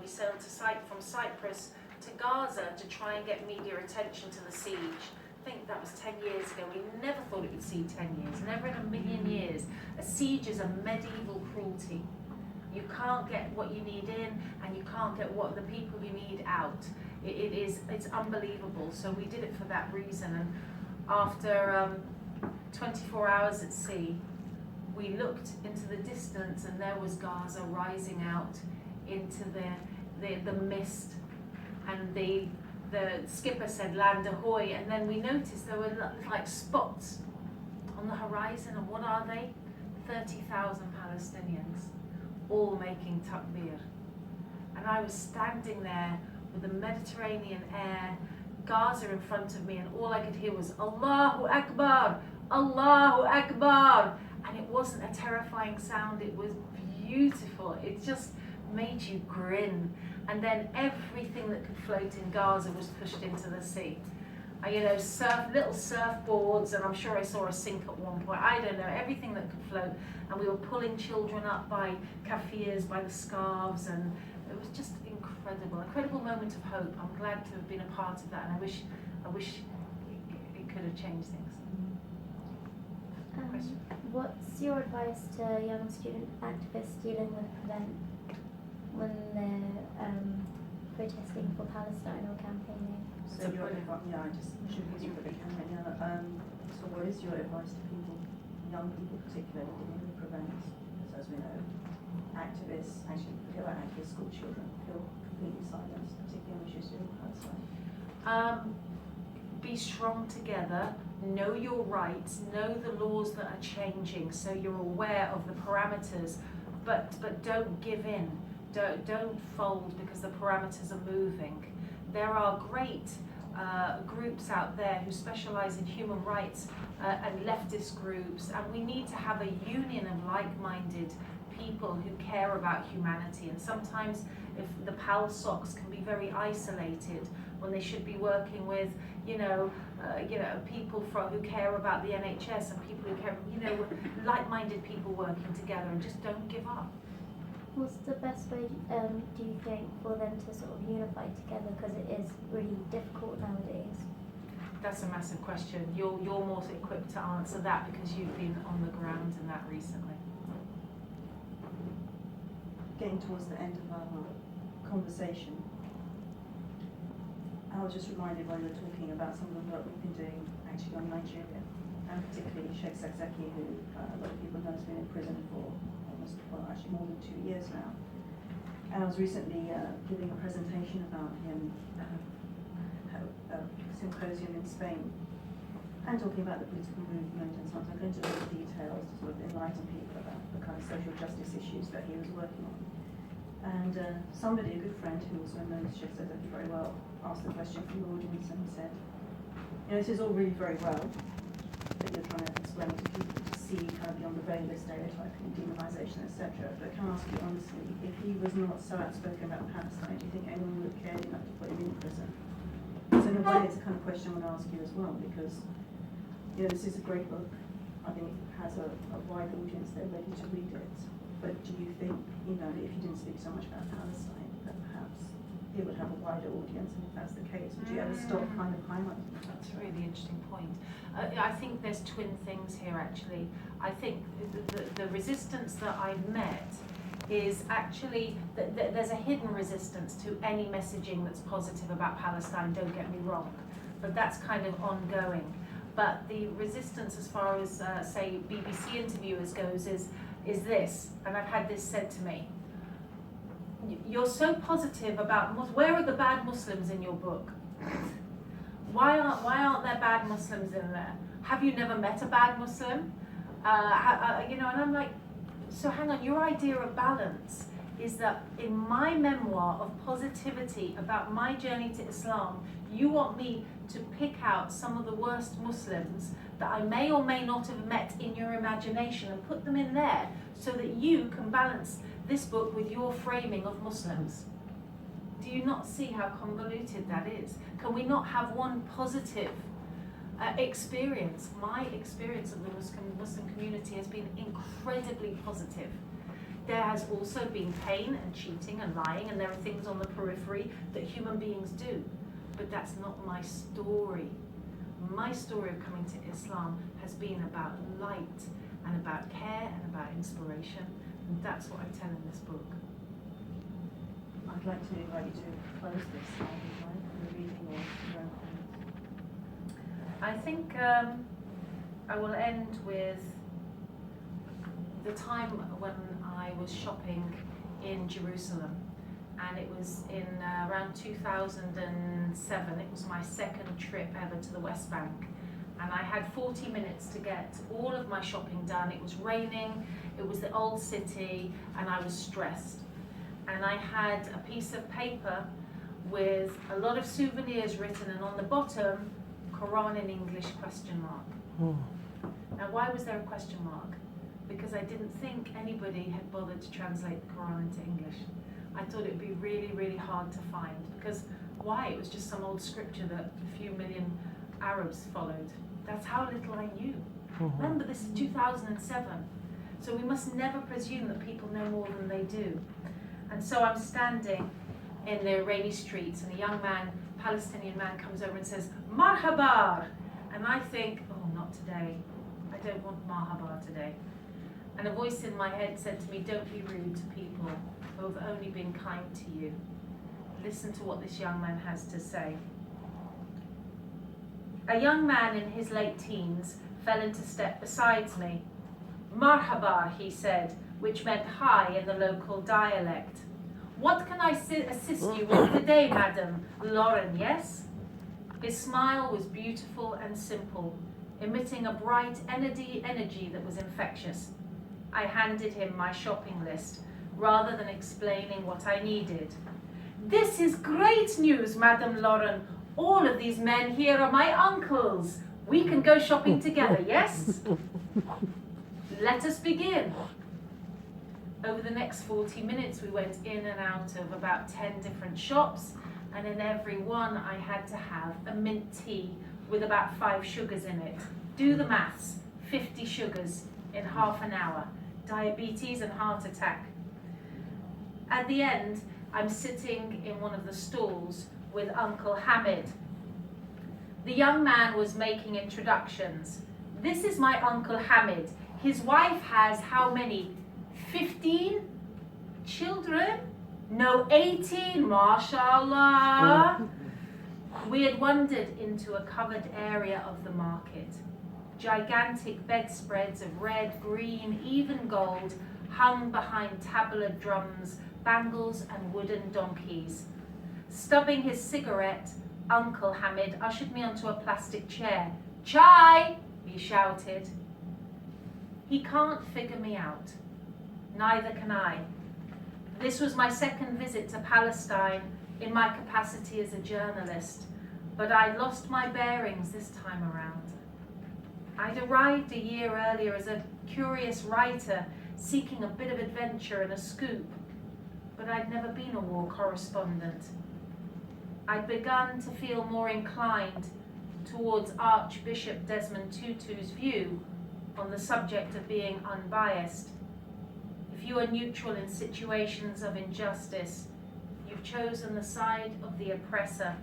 we sailed from Cyprus to Gaza to try and get media attention to the siege. I think that was 10 years ago. We never thought it would see 10 years, never in a million years. A siege is a medieval cruelty. You can't get what you need in, and you can't get what the people you need out. It's unbelievable. So we did it for that reason. And after 24 hours at sea, we looked into the distance, and there was Gaza rising out into the mist, and the skipper said land ahoy, and then we noticed there were like spots on the horizon, and what are they? 30,000 Palestinians, all making takbir. And I was standing there with the Mediterranean air, Gaza in front of me, and all I could hear was Allahu Akbar, Allahu Akbar. And it wasn't a terrifying sound, it was beautiful. It just made you grin. And then everything that could float in Gaza was pushed into the sea. Little surfboards, and I'm sure I saw a sink at one point. I don't know, everything that could float. And we were pulling children up by kafirs, by the scarves, and it was just incredible moment of hope. I'm glad to have been a part of that, and I wish it could have changed things. Question? What's your advice to young student activists dealing with Prevent when they're protesting for Palestine or campaigning? So your advice, I just should use what they can. So what is your advice to people, young people particularly, dealing with Prevent? Because as we know, activists, actually school children, feel completely silenced, particularly on issues to do with Palestine. Be strong together, know your rights, know the laws that are changing, so you're aware of the parameters, but don't give in, don't fold because the parameters are moving. There are great groups out there who specialize in human rights and leftist groups, and we need to have a union of like-minded people who care about humanity. And sometimes if the PALSOCs can be very isolated when they should be working with people who care about the NHS and people who care, like-minded people working together, and just don't give up. What's the best way, do you think, for them to sort of unify together, because it is really difficult nowadays? That's a massive question. You're more equipped to answer that because you've been on the ground in that recently. Getting towards the end of our conversation, I was just reminded while you were talking about some of the work we've been doing actually on Nigeria, and particularly Sheikh Zakzaki, who a lot of people know has been in prison for actually more than 2 years now. And I was recently giving a presentation about him at a symposium in Spain, and talking about the political movement, and sometimes going into a lot of details to sort of enlighten people about the kind of social justice issues that he was working on. And somebody, a good friend who also knows Sheikh Zakzaki very well, asked the question from the audience, and he said, this is all really very well that you're trying to explain to people to see kind of beyond the veil of stereotyping, demonisation, etc. But can I ask you honestly, if he was not so outspoken about Palestine, do you think anyone would have cared enough to put him in prison? So in a way, it's a kind of question I want to ask you as well, because this is a great book. I think it has a wide audience. They're ready to read it. But do you think, if you didn't speak so much about Palestine, that perhaps it would have a wider audience? And if that's the case, would you ever stop kind of highlighting that? That's a really interesting point. I think there's twin things here, actually. I think the resistance that I've met is actually that there's a hidden resistance to any messaging that's positive about Palestine, don't get me wrong, but that's kind of ongoing. But the resistance as far as, say, BBC interviewers goes is this, and I've had this said to me: you're so positive about where are the bad Muslims in your book? Why aren't there bad Muslims in there? Have you never met a bad Muslim? And I'm like, so hang on, your idea of balance is that in my memoir of positivity about my journey to Islam, you want me to pick out some of the worst Muslims that I may or may not have met in your imagination and put them in there so that you can balance this book with your framing of Muslims. Do you not see how convoluted that is? Can we not have one positive experience? My experience of the Muslim community has been incredibly positive. There has also been pain and cheating and lying, and there are things on the periphery that human beings do. But that's not my story. My story of coming to Islam has been about light and about care and about inspiration. And that's what I tell in this book. I'd like to invite you to close this slide with the reading or your own comments. I think I will end with the time when I was shopping in Jerusalem, and it was in around 2007. It was my second trip ever to the West Bank, and I had 40 minutes to get all of my shopping done. It was raining, it was the old city, and I was stressed. And I had a piece of paper with a lot of souvenirs written, and on the bottom, Quran in English ? Now, why was there a question mark? Because I didn't think anybody had bothered to translate the Quran into English. I thought it would be really, really hard to find, because why? It was just some old scripture that a few million Arabs followed. That's how little I knew. Remember, this is 2007. So we must never presume that people know more than they do. And so I'm standing in the rainy streets, and a young man, Palestinian man, comes over and says, "Marhaba!" And I think, oh, not today. I don't want marhaba today. And a voice in my head said to me, don't be rude to people who have only been kind to you. Listen to what this young man has to say. A young man in his late teens fell into step beside me. Marhaba, he said, which meant hi in the local dialect. What can I assist you with today, Madam Lauren, yes? His smile was beautiful and simple, emitting a bright energy that was infectious. I handed him my shopping list, rather than explaining what I needed. This is great news, Madam Lauren. All of these men here are my uncles. We can go shopping together, yes? Let us begin. Over the next 40 minutes, we went in and out of about 10 different shops, and in every one I had to have a mint tea with about 5 sugars in it. Do the maths, 50 sugars in half an hour. Diabetes and heart attack. At the end, I'm sitting in one of the stalls with Uncle Hamid. The young man was making introductions. This is my Uncle Hamid. His wife has how many? 15 children? No, 18, mashallah. We had wandered into a covered area of the market. Gigantic bedspreads of red, green, even gold hung behind tabular drums, bangles and wooden donkeys. Stubbing his cigarette, Uncle Hamid ushered me onto a plastic chair. Chai, he shouted. He can't figure me out. Neither can I. This was my second visit to Palestine in my capacity as a journalist, but I'd lost my bearings this time around. I'd arrived a year earlier as a curious writer seeking a bit of adventure and a scoop, but I'd never been a war correspondent. I'd begun to feel more inclined towards Archbishop Desmond Tutu's view on the subject of being unbiased. If you are neutral in situations of injustice, you've chosen the side of the oppressor.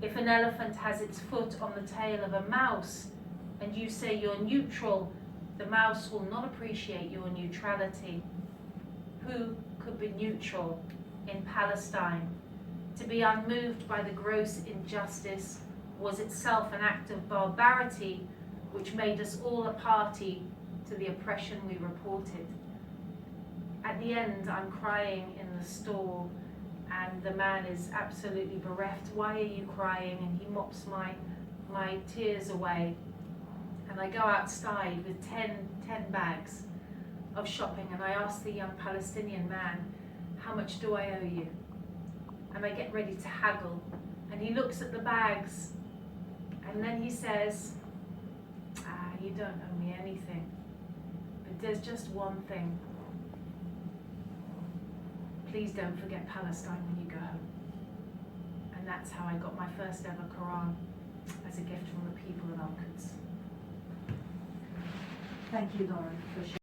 If an elephant has its foot on the tail of a mouse, and you say you're neutral, the mouse will not appreciate your neutrality. Who could be neutral in Palestine? To be unmoved by the gross injustice was itself an act of barbarity, which made us all a party to the oppression we reported. At the end, I'm crying in the store, and the man is absolutely bereft. Why are you crying? And he mops my tears away. And I go outside with 10 bags of shopping, and I ask the young Palestinian man, how much do I owe you? And I get ready to haggle. And he looks at the bags, and then he says, you don't owe me anything. But there's just one thing. Please don't forget Palestine when you go home. And that's how I got my first ever Quran, as a gift from the people of Al-Quds. Thank you, Lauren, for sharing.